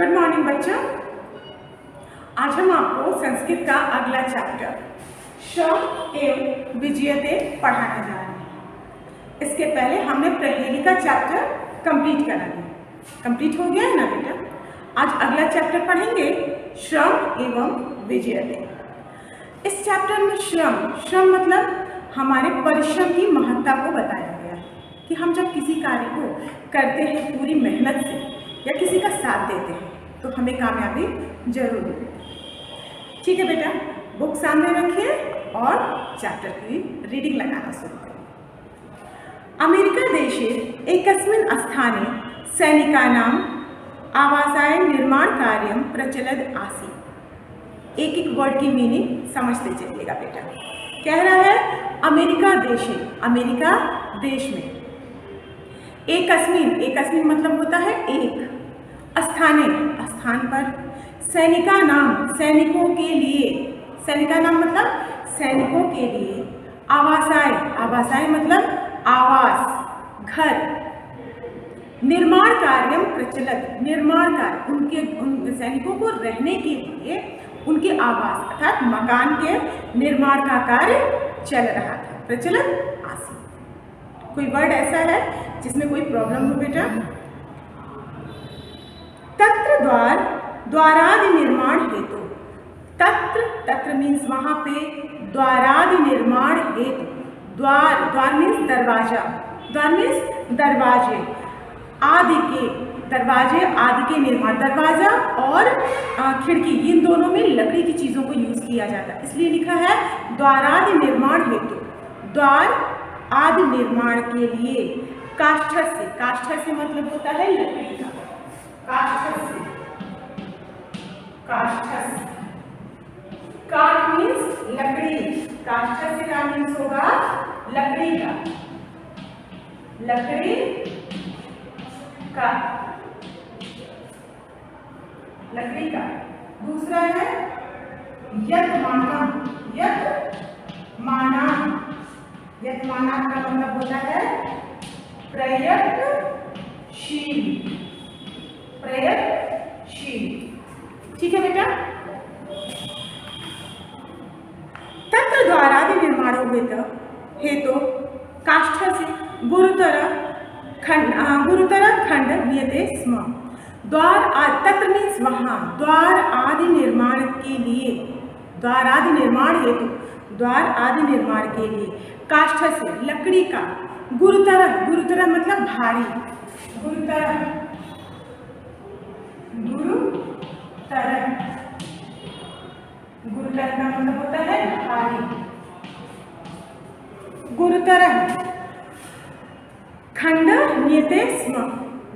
Good morning बच्चों। आज हम आपको संस्कृत का अगला चैप्टर श्रम एवं विजयते पढ़ाने जा रहे हैं। इसके पहले हमने प्रहेली का चैप्टर कंप्लीट करा दिया। कंप्लीट हो गया है ना बेटा। आज अगला चैप्टर पढ़ेंगे श्रम एवं विजयते। इस चैप्टर में श्रम मतलब हमारे परिश्रम की महत्ता को बताया गया है कि हम जब किसी कार्य को करते हैं पूरी मेहनत से या किसी का साथ देते हैं तो हमें कामयाबी जरूर मिलती है। ठीक है बेटा, बुक सामने रखिए और चैप्टर की रीडिंग लगाना शुरू करें। अमेरिका देशे एकस्मिन् स्थाने सैनिकानां आवासाय निर्माण कार्यं प्रचलत् आसीत्। एक एक वर्ड की मीनिंग समझते चलिएगा बेटा। कह रहा है अमेरिका देश में एकस्मिन् मतलब होता है एक, स्थान पर, सैनिकों के लिए, मतलब सैनिकों के लिए, आवासाय मतलब आवास, घर, निर्माण कार्यम प्रचलित, निर्माण कार्य उन सैनिकों को रहने के लिए उनके आवास अर्थात मकान के निर्माण का कार्य चल रहा था। प्रचलित आसीत्। कोई वर्ड ऐसा है जिसमें कोई प्रॉब्लम हो बेटा? तत्र द्वारादि निर्माण हेतु। तत्र मीन्स वहां पे, द्वारादि निर्माण हेतु, द्वार मीन्स दरवाजा, द्वार मीन्स दरवाजे, दरवाजे आदि के निर्माण, दरवाजा और खिड़की इन दोनों में लकड़ी की चीजों को यूज किया जाता है, इसलिए लिखा है द्वारादि निर्माण हेतु। द्वार आदि निर्माण के लिए काष्ठ से मतलब होता है लकड़ी का, काष्ठ मीन्स लकड़ी, काष्ठ से क्या मीन्स होगा? लकड़ी का। दूसरा है यतमाना का मतलब होता है प्रयत्नशील। ठीक है बेटा। तत्र द्वारादि निर्माणों हेतु काष्ठ से गुरुतर खंड नियते स्म। तत्र मीन्स वहां, द्वार आदि निर्माण के लिए, द्वार आदि निर्माण हेतु, द्वार आदि निर्माण के लिए काष्ठ से लकड़ी का, गुरुतर मतलब भारी, गुरुतर का मतलब होता है भारी। गुरुतर खंड नियते स्म।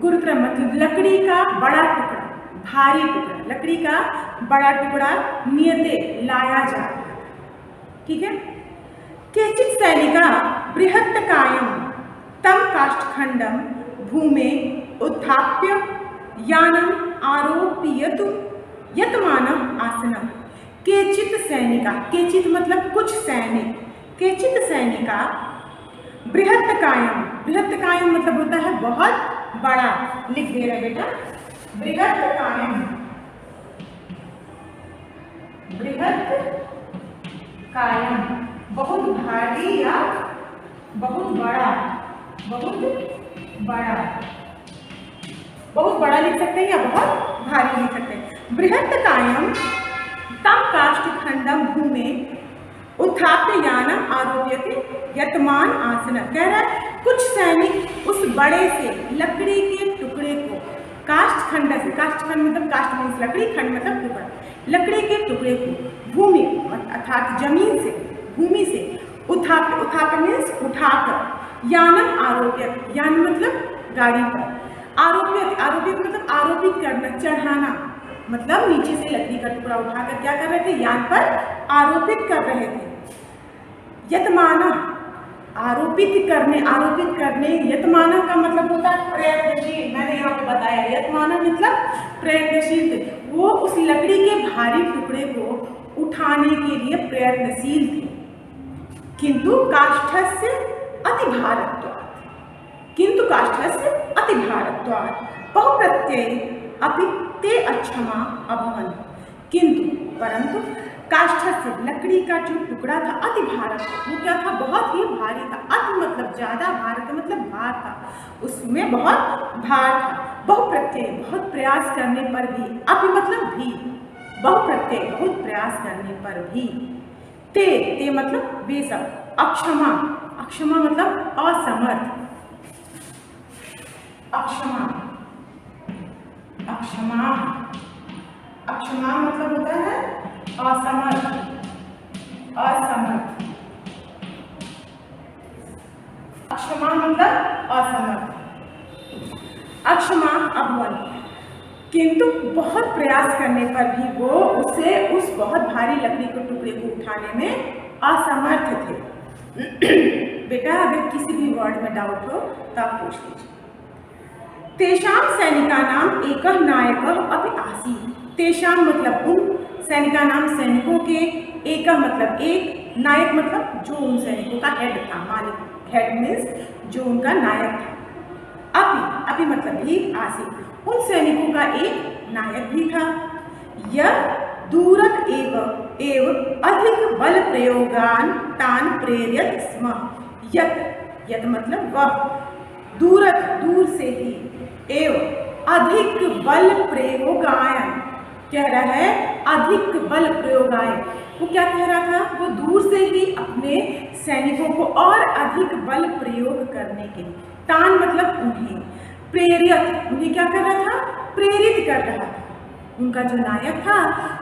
गुरुतर मतलब लकड़ी का बड़ा टुकड़ा, भारी टुकड़ा, लकड़ी का बड़ा टुकड़ा नियते लाया जा रहा है। ठीक है। केचित् सैनिका बृहत्कायं तं काष्ठखंडं भूमे उत्थाप्य यानम आरोपयतु यतमानम् आसनम्। केचित् मतलब कुछ सैनिक, केचित् सैनिका बृहत्कायं मतलब होता है बहुत बड़ा, लिख दे रहा बेटा। बृहत्कायं बहुत भारी या बहुत बड़ा लिख सकते हैं या बहुत भारी लिख सकते हैं। बृहत्कायं तं काष्ठखंडं भूमे उत्थाप्य यानम आरोप्यते यतमान आसन। कह रहा है कुछ सैनिक उस बड़े से लकड़ी के टुकड़े को काष्ठखंड से, काष्ठखंड मतलब काष्ठ मीन्स लकड़ी, खंड मतलब टुकड़ा, लकड़ी के टुकड़े को भूमि अर्थात जमीन से, भूमि से उत्थाप्य मीन्स उठाकर, यानम आरोप्य, यान मतलब गाड़ी पर, आरोपित मतलब आरोपित करना, चढ़ाना, मतलब नीचे से लकड़ी का टुकड़ा उठाकर क्या कर रहे थे? यान पर आरोपित कर रहे थे। यतमाना आरोपित करने, यतमाना का मतलब होता है प्रयत्नशील। मैंने यहाँ पे बताया यतमाना मतलब प्रयत्नशील थे, वो उस लकड़ी के भारी टुकड़े को उठाने के लिए प्रयत्नशील थे। किंतु काष्ठस्य अतिभारत्वात् बहुप्रत्यय अपि ते अक्षमा अभवन, किंतु परंतु काष्ठस्य लकड़ी का जो टुकड़ा था अति भारत, वो क्या था, बहुत ही भारी था। अति मतलब ज्यादा, भारत मतलब भार था, उसमें बहुत भार था। बहुप्रत्यय, बहुत प्रयास करने पर भी, अपि मतलब भी, बहुप्रत्यय बहुत प्रयास करने पर भी, ते मतलब वे सब, अक्षमा, अक्षमा मतलब असमर्थ, अक्षमा, अक्षमा, अक्षमा मतलब होता है असमर्थ, असमर्थ, अक्षमा मतलब असमर्थ, अक्षमा अभवन, किंतु बहुत प्रयास करने पर भी वो उसे उस बहुत भारी लकड़ी के टुकड़े को उठाने में असमर्थ थे। बेटा अगर किसी भी वर्ड में डाउट हो तो आप पूछ लीजिए। तेषाम सैनिकानाम एकः नायकः अपि आसीत्, तेषाम मतलब उन, सैनिकानाम सैनिकों के, एकः मतलब एक, नायक मतलब जो उन सैनिकों का हेड था, मालिक, हेड मीन्स जो उनका नायक था। अपि मतलब भी, आसीत् उन सैनिकों का एक नायक भी था। यह दूरत एव अधिक बल प्रयोगान तान प्रेरयत स्म, यत मतलब वह, दूरत दूर से ही, एव अधिक बल प्रयोगायन, कह रहा है अधिक बल प्रयोगायन, वो क्या कह रहा था, वो दूर से ही अपने सैनिकों को और अधिक बल प्रयोग करने के लिए, तान मतलब उन्हें, प्रेरित उन्हें क्या कर रहा था, प्रेरित कर रहा था। उनका जो नायक था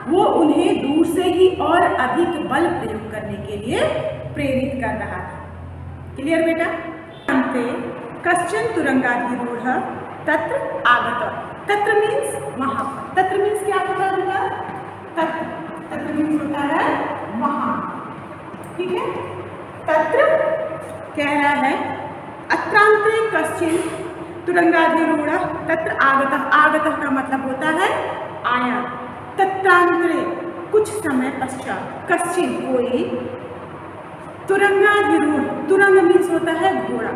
वो उन्हें दूर से ही और अधिक बल प्रयोग करने के लिए प्रेरित कर रहा था। क्लियर बेटा? अंते कश्चन तुरंगाधिरूढ़ तत्र आगत, तत्र मीन्स वहां पर, तत्र मीन्स क्या होता है, तत्र मीन्स होता है वहां, ठीक है। तत्र कह रहा है अत्रांतरे कश्चिन तुरंगाधिरूढ़ तत्र आगतः, आगतः का मतलब होता है आया, तत्रांतरे कुछ समय पश्चात, कश्चिन कोई, तुरंगाधिरूढ़, तुरंग मीन्स होता है घोड़ा,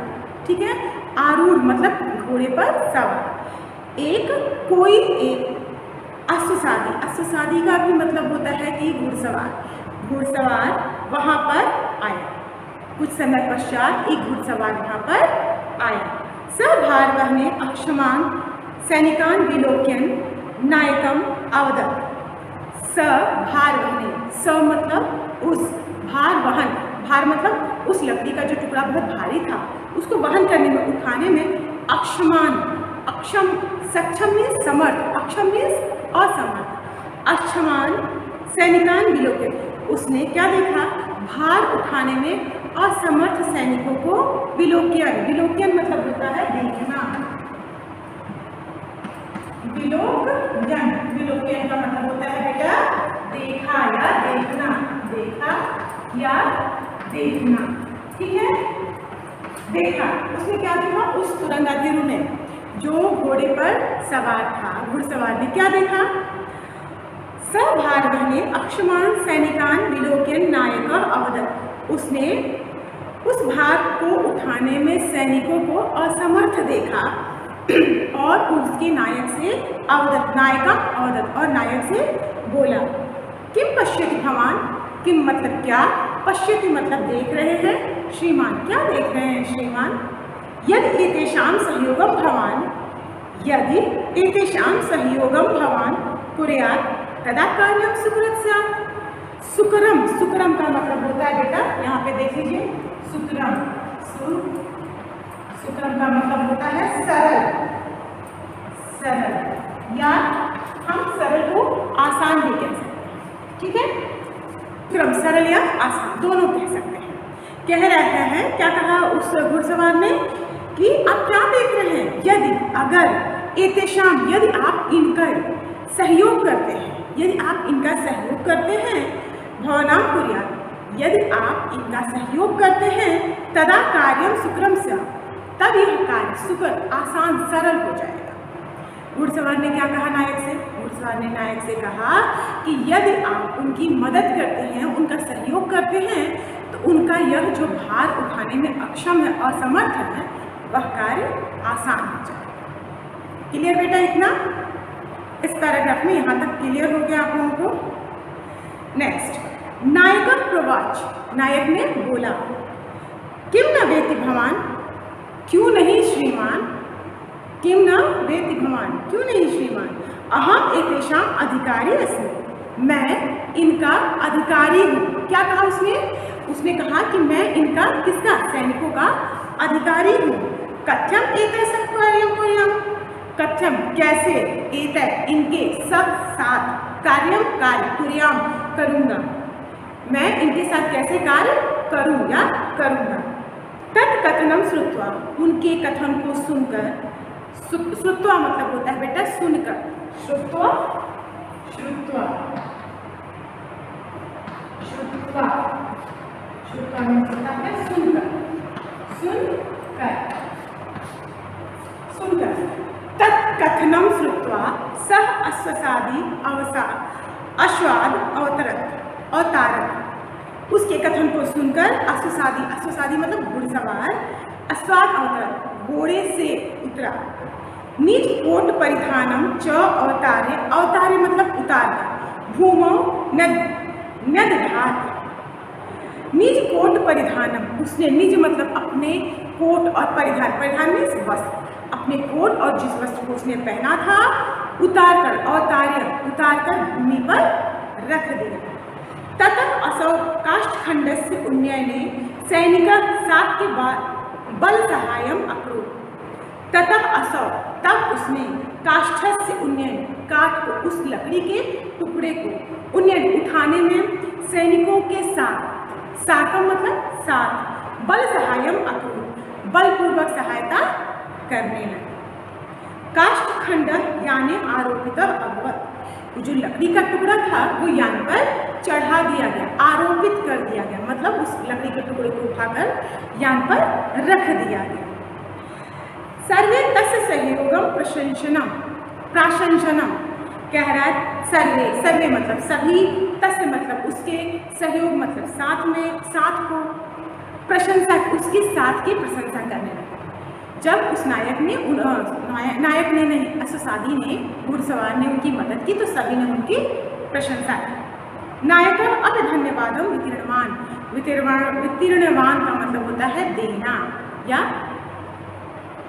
ठीक है, आरूढ़ मतलब घोड़े पर सवार, एक कोई एक, अश्वसादी, अश्वसादी का भी मतलब होता है कि घुड़सवार, घुड़सवार वहां पर आया, कुछ समय पश्चात एक घुड़सवार वहां पर आया। सभार्वहने अक्षमान सैनिकान विलोक्यन नायकम अवदत्, सभार्वहने, स मतलब उस, भार वहन, भार मतलब उस लकड़ी का जो टुकड़ा बहुत भारी था उसको वहन करने में, उठाने में, अक्षमान, अक्षम, सक्षम मीन्स समर्थ, अक्षम मीन्स असमर्थ, अक्षमान सैनिकान विलोक्यन, उसने क्या देखा, भार उठाने में असमर्थ सैनिकों को विलोक्यन, विलोक्यन मतलब होता है देखना, विलोकन, विलोक्यन का मतलब होता है बेटा देखा या देखना, देखा या देखना, ठीक है। देखा, उसने क्या देखा, उस तुरंगाधिरूढ़ ने, जो घोड़े पर सवार था, घुड़सवार ने क्या देखा, सभार्वहने अक्षमान सैनिकान विलोक्यन नायक अवदत्, उसने उस भार को उठाने में सैनिकों को असमर्थ देखा और उसके नायक से अवदत्, नायका अवदत्, और नायक से बोला, किम पश्यति भवान, किम मतलब क्या, पश्यति मतलब देख रहे हैं, श्रीमान क्या देख रहे हैं श्रीमान, यदि एतेषां सहयोगम भवान, यदि एतेषां सहयोगम भवान कुर्यात् तदा कार्यम सुकृत स्यात्, सुकरम, सुकरम का मतलब होता है बेटा, यहाँ पे देख लीजिए, सुकरम, सुकरम का मतलब होता है सरल, सरल, या हम सरल को आसान भी कह सकते हैं, ठीक है, सुकरम सरल या आसान दोनों कह सकते हैं। कह रहा है, क्या कहा उस घुड़सवार ने कि आप क्या देख रहे हैं, यदि, अगर, एतेषाम यदि आप इनका सहयोग करते हैं, यदि आप इनका सहयोग करते हैं, भवनाम कुर्यात्, यदि आप इनका सहयोग करते हैं, तदा कार्यम सुकरम स्यात्, तब यह कार्य सुकर, आसान, सरल हो जाएगा। घुड़सवार ने क्या कहा नायक से, घुड़सवार ने नायक से कहा कि यदि आप उनकी मदद करते हैं, उनका सहयोग करते हैं, तो उनका यह जो भार उठाने में अक्षम है, असमर्थ है, वह कार्य आसान हो जाएगा। क्लियर बेटा इतना? इस पैराग्राफ में यहाँ तक क्लियर हो गया आप लोगों को। नेक्स्ट, नायक प्रवाच, नायक ने बोला, किम न वेति भवान, क्यों नहीं श्रीमान, किम न वेति भवान, क्यों नहीं श्रीमान, अहम एतेषाम अधिकारी अस्मि, मैं इनका अधिकारी हूँ। क्या कहा उसने? उसने कहा कि मैं इनका, किसका, सैनिकों का अधिकारी हूँ। कथ्यम एतैः कार्यं कुर्याम, कथ्यम कैसे, एतैः इनके, सब साथ, कार्यम कार्य, कुर्याम करूँगा, मैं इनके साथ कैसे कार्य करूँ या करूँगा। तत्कथनम श्रुत्वा, उनके कथन को सुनकर, श्रुत्वा मतलब होता है बेटा सुनकर, श्रुत्वा, श्रुत्वा, श्रुत्वा, श्रुत्वा मतलब है सुनकर, सुनकर, सुनकर। तत्कथनम श्रुत्वा सह अश्वसादी अश्वाद अवतारत, उसके कथन को सुनकर अश्वसादी, अश्वसादी मतलब घुड़सवार, अश्वाद अवतरत घोड़े से उतरा। निज कोट परिधानम च अवतारे, अवतारे मतलब उतार, भूमो नदघात, निज कोट परिधानम, उसने निज मतलब अपने कोट और परिधान, परिधान में वस्त्र, अपने कोट और जिस वस्त्र को उसने पहना था उतार कर, अवतार्य उतार कर भूमि पर रख दिया। ततः असौ काष्ठखंडस्य उन्नयने सैनिक सात के बाद बल सहायम अकरोत्। ततः असौ, तब उसने काष्ठस्य उन्नयन, काठ को, उस लकड़ी के टुकड़े को, उन्नयन उठाने में सैनिकों के साथ, साकम मतलब साथ, बल सहायम अकरोत् बलपूर्वक सहायता करने लगे। काष्ठखंड यानी आरोपित अभवत्, जो लकड़ी का टुकड़ा था वो यान पर चढ़ा दिया गया, आरोपित कर दिया गया, मतलब उस लकड़ी के टुकड़े को उठाकर यान पर रख दिया गया। सर्वे तस्य सहयोगम प्रशंसनम, प्राशंसनम कह रहा है, सर्वे, सर्वे मतलब सभी, तस्य मतलब उसके, सहयोग मतलब साथ में, साथ को, प्रशंसा उसके साथ की प्रशंसा करने लगे। जब उस नायक ने, नायक ने नहीं, अश्वसादी ने, घुड़सवार ने उनकी मदद की तो सभी ने उनकी प्रशंसा की। नायक अब धन्यवादम वितीर्णवान, वितीर्णवान का मतलब होता है देना, या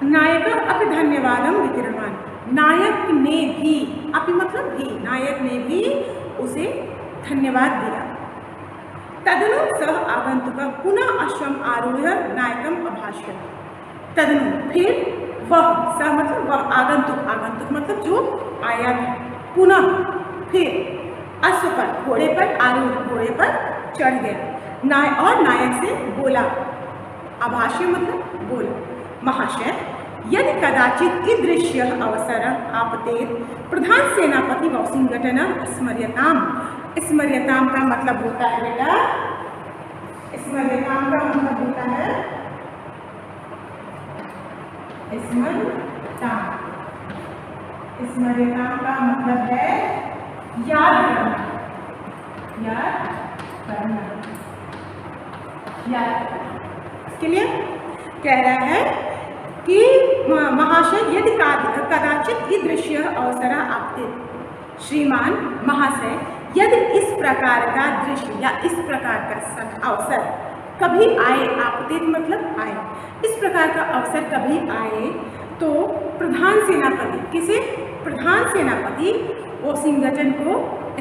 नायक अब धन्यवादम वितीर्णवान, नायक ने भी, अपि मतलब भी, नायक ने भी उसे धन्यवाद दिया। तदनु सह आगंतुक पुनः अश्वम आरूढ़ नायकम अभाष्यत, तदनु फिर वह, सह मतलब वह, आगंतुक, आगंतुक मतलब जो आया था, पुनः फिर अश्व पर, घोड़े पर, आरूढ़ घोड़े पर चढ़ गया, और नायक से बोला, अभाष्य मतलब बोला, महाशय यदि कदाचित ईदृश्य अवसर आपतेत प्रधान सेनापति वॉशिंगटन स्मर्यताम, स्मर्यताम का मतलब होता है बेटा, स्मर्यताम का मतलब होता है स्मर्यताम, स्मर्यताम का मतलब है याद करना, याद करना, याद करना। इसके लिए कह रहा है कि महाशय यदि कदाचित ईदृश्य अवसर आपते, श्रीमान महाशय यदि इस प्रकार का दृश्य या इस प्रकार का अवसर कभी आए, आपते मतलब आए, इस प्रकार का अवसर कभी आए तो प्रधान सेनापति, किसे, प्रधान सेनापति वॉशिंगटन को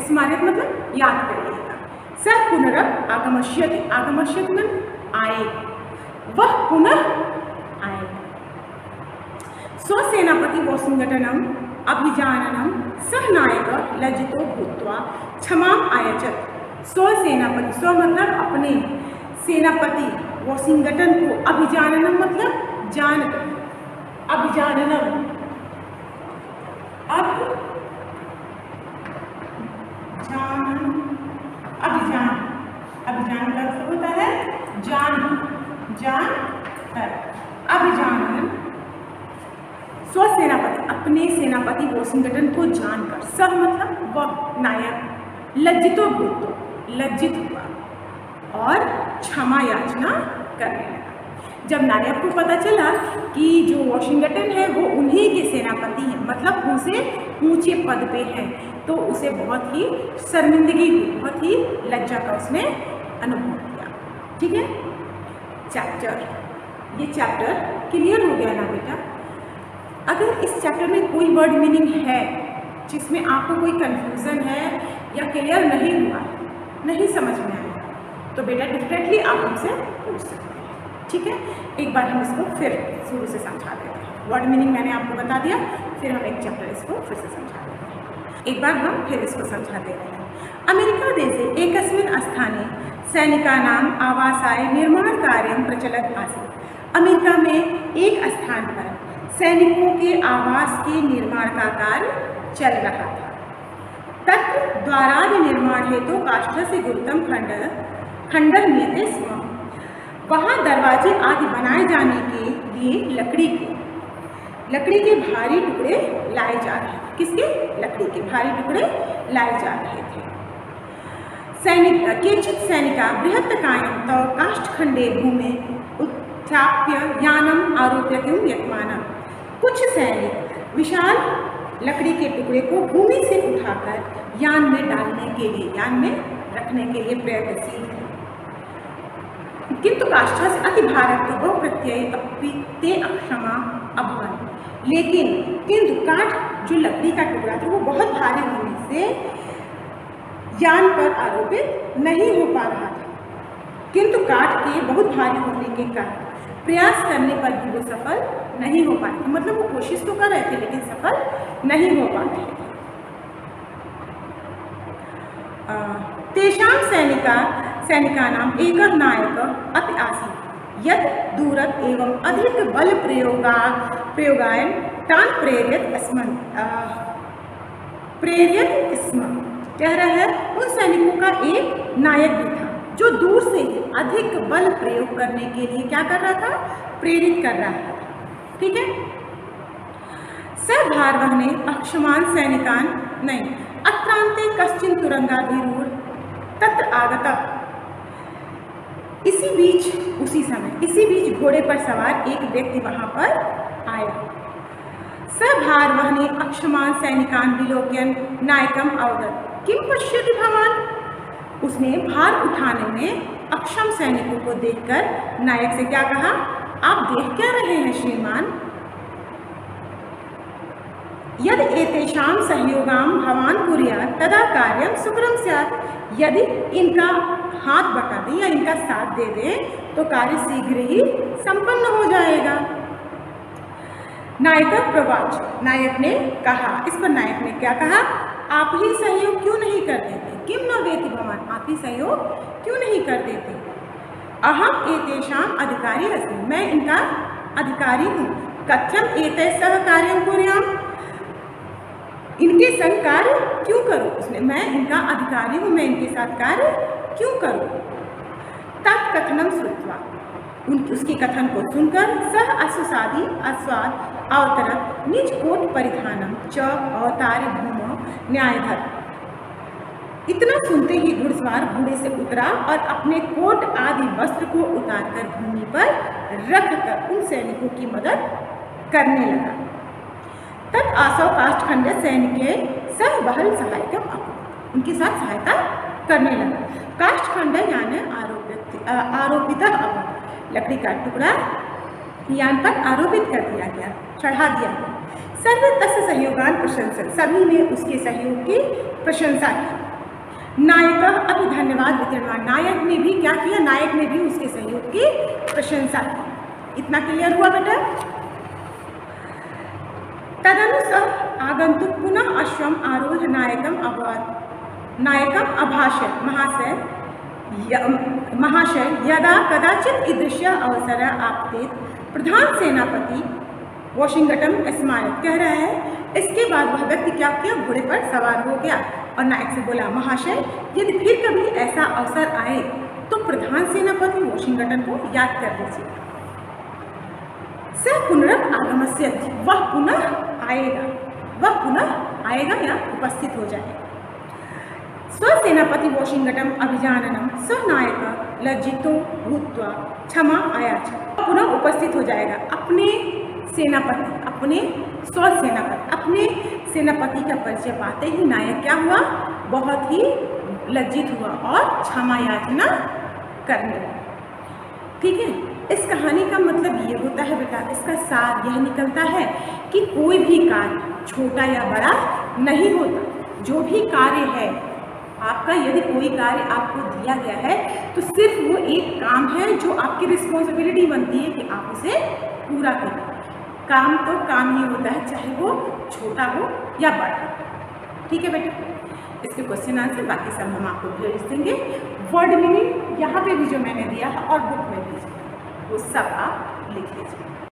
स्मारक मतलब याद करिएगा। स पुनरप आगमष्यति, आगमष्यति मतलब आए, वह पुनः आए। स्वसेनापति वॉशिंगटनम अभिजाननम सह नायक लज्जितो भूत्वा क्षमाम आयचत। स्वसेनापति, स्व मतलब अपने, सेनापति वॉशिंगटन को, अभिजाननम मतलब जान, अभिजाननम, अभिजान, अभिजान का अर्थ होता है जान, जान है, अभिजानन, स्वसेनापति अपने सेनापति वॉशिंगटन को जानकर, सह मतलब वह नायक, लज्जितो भूतो लज्जित हुआ और क्षमा याचना करने लगा। जब नायक को पता चला कि जो वॉशिंगटन है वो उन्हीं के सेनापति हैं, मतलब उनसे ऊंचे पद पे हैं, तो उसे बहुत ही शर्मिंदगी हुई, बहुत ही लज्जा का उसने अनुभव किया। ठीक है, ये चैप्टर क्लियर हो गया ना बेटा? अगर इस चैप्टर में कोई वर्ड मीनिंग है जिसमें आपको कोई कंफ्यूजन है या क्लियर नहीं हुआ, नहीं समझ में आया, तो बेटा डेफिनेटली आप हमसे पूछ सकते हैं। ठीक है, एक बार हम इसको फिर शुरू से समझा देते हैं। वर्ड मीनिंग मैंने आपको बता दिया, फिर हम एक चैप्टर इसको फिर से समझा देते हैं। एक बार हम फिर इसको समझा दे रहे हैं। अमेरिका देशे एकस्मिन् स्थाने सैनिकानां आवासाय निर्माण कार्यं प्रचलत् आसीत्। अमेरिका में एक स्थान पर सैनिकों के आवास के निर्माण का कार्य चल रहा था। तत्र द्वारादि निर्माण हेतु काष्ठस्य गुरुतम खंडर नियते स्म। वहाँ दरवाजे आदि बनाए जाने के लिए लकड़ी के भारी टुकड़े लाए जा रहे थे। किसके? लकड़ी के भारी टुकड़े लाए जा रहे थे। केचित् सैनिका बृहत्कायं तव काष्ठखंडे भूमि उत्थाप्य यानम आरोप्यतुं यत्मानः। कुछ सैनिक विशाल लकड़ी के टुकड़े को भूमि से उठाकर यान में डालने के लिए, यान में रखने के लिए प्रयत्नशील थे। किंतु काष्ठा से अति भारत बहु प्रत्यय ते अक्षमा अभवन्। लेकिन किंतु काठ जो लकड़ी का टुकड़ा था वो बहुत भारी होने से यान पर आरोपित नहीं हो पा रहा था। किंतु काठ के बहुत भारी होने के कारण प्रयास करने पर भी वो सफल नहीं हो पाए थे। मतलब वो कोशिश तो कर रहे थे लेकिन सफल नहीं हो पा रहे थे। तेषां सैनिकानां एकः नायकः अपि आसीत् यत् दूरत् एवं अधिक बल प्रयोगाय तान् प्रेरयत् स्म। कह रहा है उन सैनिकों का एक नायक भी था जो दूर से अधिक बल प्रयोग करने के लिए क्या कर रहा था? प्रेरित कर रहा था। ठीक है, स भारवहने अक्षमान सैनिकान नहीं अत्रांते कश्चिन तुरंगाधीरूर तत्र आगता। इसी बीच घोड़े पर सवार एक व्यक्ति वहां पर आया। स भारवहने अक्षमान सैनिकान विलोक्यन नायकम अवगत किम पश्यति भवान। उसने भार उठाने में अक्षम सैनिकों को देखकर नायक से क्या कहा? आप देख क्या रहे हैं श्रीमान? यदि एतेषां सहयोगाम भवान कुर्यात् तदा कार्यं सुकरम स्यात्। यदि इनका हाथ बटा दे या इनका साथ दे दे तो कार्य शीघ्र ही संपन्न हो जाएगा। नायक प्रवाच, नायक ने कहा। इस पर नायक ने क्या कहा? आप ही सहयोग क्यों नहीं कर देते? किम न वेति भवान, आप ही सहयोग क्यों नहीं कर देते? अहम एतेषां अधिकारी अस्मि, मैं इनका अधिकारी हूँ। कथम एतैः सह कार्यं कुर्याम, इनके संग कार्य क्यों करूँ? उसने मैं इनका अधिकारी हूँ, मैं इनके साथ कार्य क्यों करूँ? तत्कथनम श्रुत्वा, उसके कथन को सुनकर सह अश्वसादी अस्वाद अवतरत निज कोट परिधानम च अवतार्य भूमौ न्यायधर। इतना सुनते ही घुड़सवार घोड़े से उतरा और अपने कोट आदि वस्त्र को उतारकर भूमि पर रखकर उन सैनिकों की मदद करने लगा। तब आसव काष्ठखंड सैनिक सह बहल सहायकम अकुर्वत, उनके साथ सहायता करने लगा। काष्ठखंड यानी आरोपित अभवत्, लकड़ी का टुकड़ा यान पर आरोपित कर दिया गया, चढ़ा दिया गया। सर्वे तस्य सहयोगान प्रशंसन, सभी ने उसके सहयोग की प्रशंसा की। नायक अभी धन्यवाद विद्यमान, नायक ने भी क्या किया? नायक ने भी उसके सहयोग की प्रशंसा की। इतना क्लियर हुआ बेटा? तदनु सह आगंतुक पुनः अश्वम आरोह नायकम अभाषय महाशय यदा कदाचित ईदृश अवसर आपतेत प्रधान सेनापति वॉशिंगटन स्मारक। कह रहा है इसके बाद वह व्यक्ति क्या किया? घोड़े पर सवार हो गया और नायक से बोला, महाशय यदि फिर कभी ऐसा अवसर आए तो प्रधान सेनापति वॉशिंगटन को याद कर लीजिए। स पुनरप आगमस्य, वह पुनः आएगा या उपस्थित हो जाएगा। स्वसेनापति वॉशिंगटन अभिजाननम स नायक लज्जितो भूत्वा क्षमा आयाच। पुनः उपस्थित हो जाएगा। अपने सेनापति, अपने स्वसेनापति, अपने सेनापति का परिचय पाते ही नायक क्या हुआ, बहुत ही लज्जित हुआ और क्षमा याचना करने लगा। ठीक है, इस कहानी का मतलब ये होता है बेटा, इसका सार यह निकलता है कि कोई भी कार्य छोटा या बड़ा नहीं होता। जो भी कार्य है आपका, यदि कोई कार्य आपको दिया गया है तो सिर्फ वो एक काम है जो आपकी रिस्पॉन्सिबिलिटी बनती है कि आप उसे पूरा करें। काम तो काम ही होता है, चाहे वो छोटा हो या बड़ा। ठीक है बेटा, इसके क्वेश्चन आंसर बाकी सब हम आपको भेज देंगे। वर्ड मीनिंग यहाँ पे भी जो मैंने दिया है और बुक में भी वो सब आप लिख लीजिए।